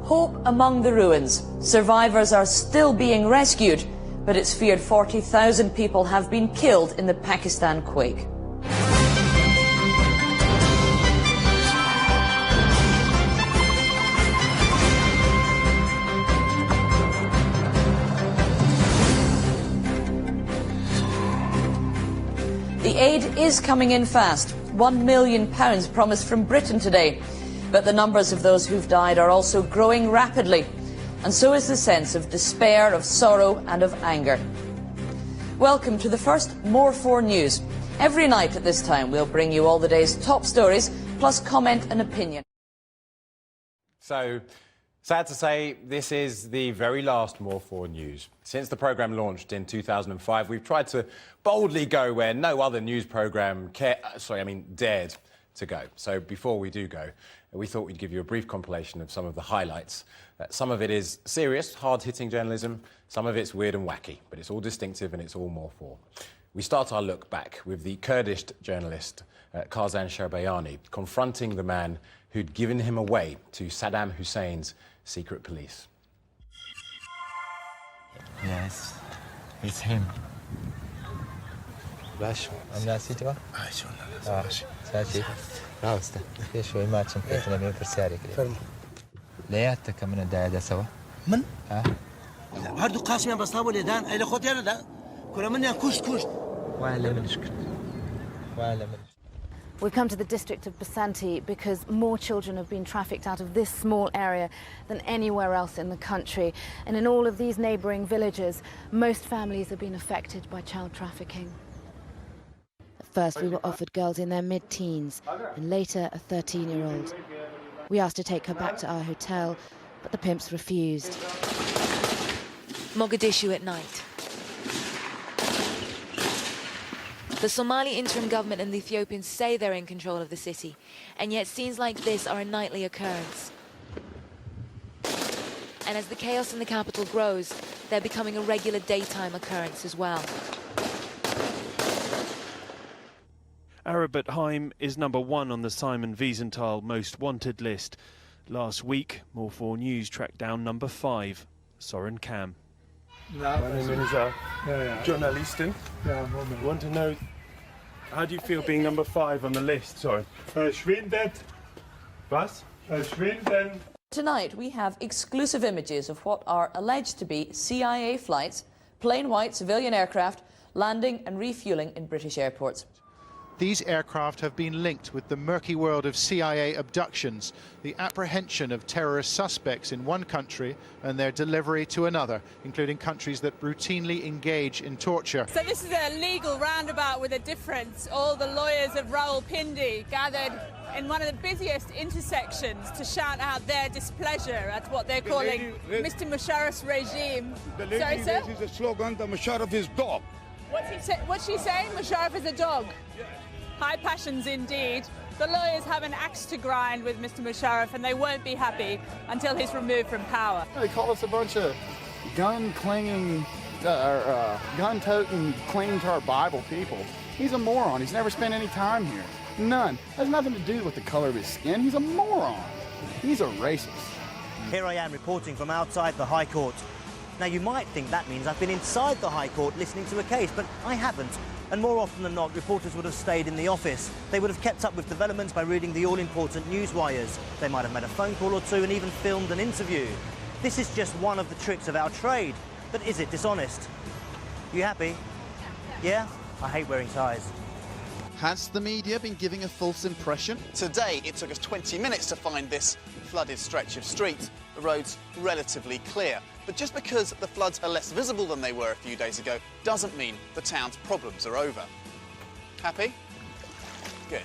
Hope among the ruins. Survivors are still being rescued, but it's feared 40,000 people have been killed in the Pakistan quake. The aid is coming in fast. £1 million promised from Britain today. But the numbers of those who've died are also growing rapidly. And so is the sense of despair, of sorrow and of anger. Welcome to the first More4 News. Every night at this time we'll bring you all the day's top stories, plus comment and opinion. So, sad to say, this is the very last More4 News. Since the programme launched in 2005, we've tried to boldly go where no other news programme dared to go. So before we do go, we thought we'd give you a brief compilation of some of the highlights. Some of it is serious, hard-hitting journalism, some of it's weird and wacky, but it's all distinctive and it's all More4. We start our look back with the Kurdish journalist Kazan Sherbayani confronting the man who'd given him away to Saddam Hussein's secret police. Yes, it's him. باشه عملاتي باشه باشه ساشي راوسته شوي ما تشمت لما يفرساري كده لياتك من الدايده سوا من ها هردو قاسم بس طابو ليدان الى خد يلا ده كل من كشت ولا مشكل ولا من. We've come to the district of Basanti because more children have been trafficked out of this small area than anywhere else in the country. And in all of these neighbouring villages, most families have been affected by child trafficking. At first, we were offered girls in their mid-teens, and later a 13-year-old. We asked to take her back to our hotel, but the pimps refused. Mogadishu at night. The Somali interim government and the Ethiopians say they're in control of the city, and yet scenes like this are a nightly occurrence. And as the chaos in the capital grows, they're becoming a regular daytime occurrence as well. Arabat Haim is #1 on the Simon Wiesenthal Most Wanted list. Last week, More4 News tracked down #5, Soren Kam. My name is journalistin. Want to know, how do you feel being #5 on the list? Sorry. Verschwindet. Was? Verschwinden. Tonight we have exclusive images of what are alleged to be CIA flights, plain white civilian aircraft landing and refuelling in British airports. These aircraft have been linked with the murky world of CIA abductions, the apprehension of terrorist suspects in one country and their delivery to another, including countries that routinely engage in torture. So this is a legal roundabout with a difference. All the lawyers of Rawalpindi gathered in one of the busiest intersections to shout out their displeasure at what they're calling Mr. Musharraf's regime. Sorry, sir? This is a slogan that Musharraf is dog. What's she saying? Musharraf is a dog? High passions indeed. The lawyers have an axe to grind with Mr. Musharraf, and they won't be happy until he's removed from power. They call us a bunch of gun-clinging, gun-toting, clinging to our Bible people. He's a moron. He's never spent any time here. None. Has nothing to do with the color of his skin. He's a moron. He's a racist. Here I am reporting from outside the High Court. Now, you might think that means I've been inside the High Court listening to a case, but I haven't. And more often than not, reporters would have stayed in the office. They would have kept up with developments by reading the all-important news wires. They might have made a phone call or two and even filmed an interview. This is just one of the tricks of our trade. But is it dishonest? You happy? Yeah? I hate wearing ties. Has the media been giving a false impression? Today, it took us 20 minutes to find this flooded stretch of street. The road's relatively clear. But just because the floods are less visible than they were a few days ago doesn't mean the town's problems are over. Happy? Good.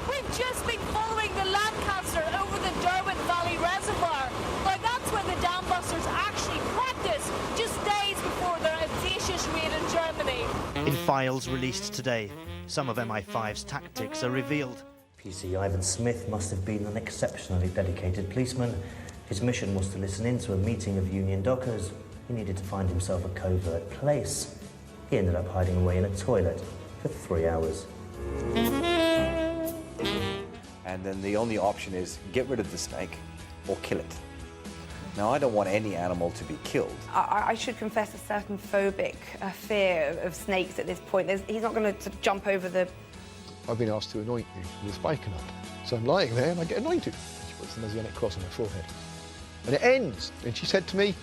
We've just been following the Lancaster over the Derwent Valley Reservoir. Now that's where the dam busters actually practice just days before their audacious raid in Germany. In files released today, some of MI5's tactics are revealed. PC Ivan Smith must have been an exceptionally dedicated policeman. His mission was to listen in to a meeting of union dockers. He needed to find himself a covert place. He ended up hiding away in a toilet for 3 hours. And then the only option is get rid of the snake or kill it. Now, I don't want any animal to be killed. I should confess a certain phobic fear of snakes at this point. He's not going to jump over the... I've been asked to anoint you with a spikenard. So I'm lying there and I get anointed. She puts the Messianic cross on my forehead. And it ends. And she said to me,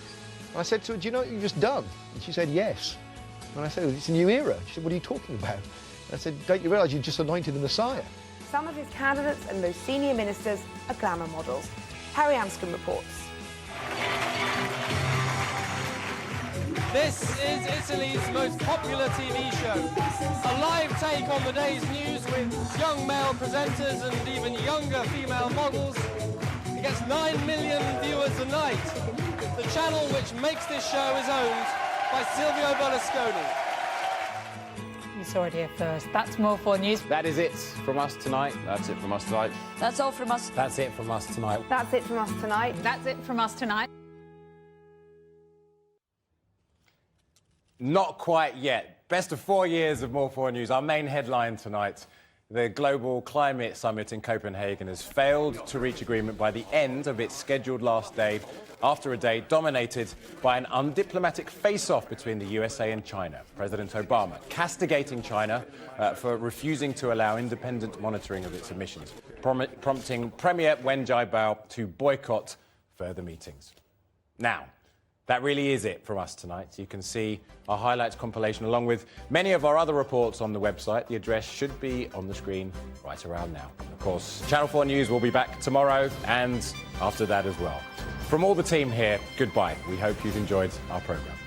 I said to her, do you know what you've just done? And she said, yes. And I said, well, it's a new era. She said, what are you talking about? And I said, don't you realise you've just anointed the Messiah? Some of his candidates and most senior ministers are glamour models. Harry Anscombe reports. This is Italy's most popular TV show. A live take on the day's news with young male presenters and even younger female models. It gets 9 million viewers a night. The channel which makes this show is owned by Silvio Berlusconi. You saw it here first. That's More4 News. That is it from us tonight. That's it from us tonight. That's all from us. That's it from us tonight. That's it from us tonight. That's it from us tonight. Not quite yet. Best of 4 years of More4 News. Our main headline tonight. The Global Climate Summit in Copenhagen has failed to reach agreement by the end of its scheduled last day, after a day dominated by an undiplomatic face-off between the USA and China. President Obama castigating China for refusing to allow independent monitoring of its emissions, prompting Premier Wen Jiabao to boycott further meetings. Now, that really is it from us tonight. You can see our highlights compilation along with many of our other reports on the website. The address should be on the screen right around now. Of course, Channel 4 News will be back tomorrow and after that as well. From all the team here, goodbye. We hope you've enjoyed our programme.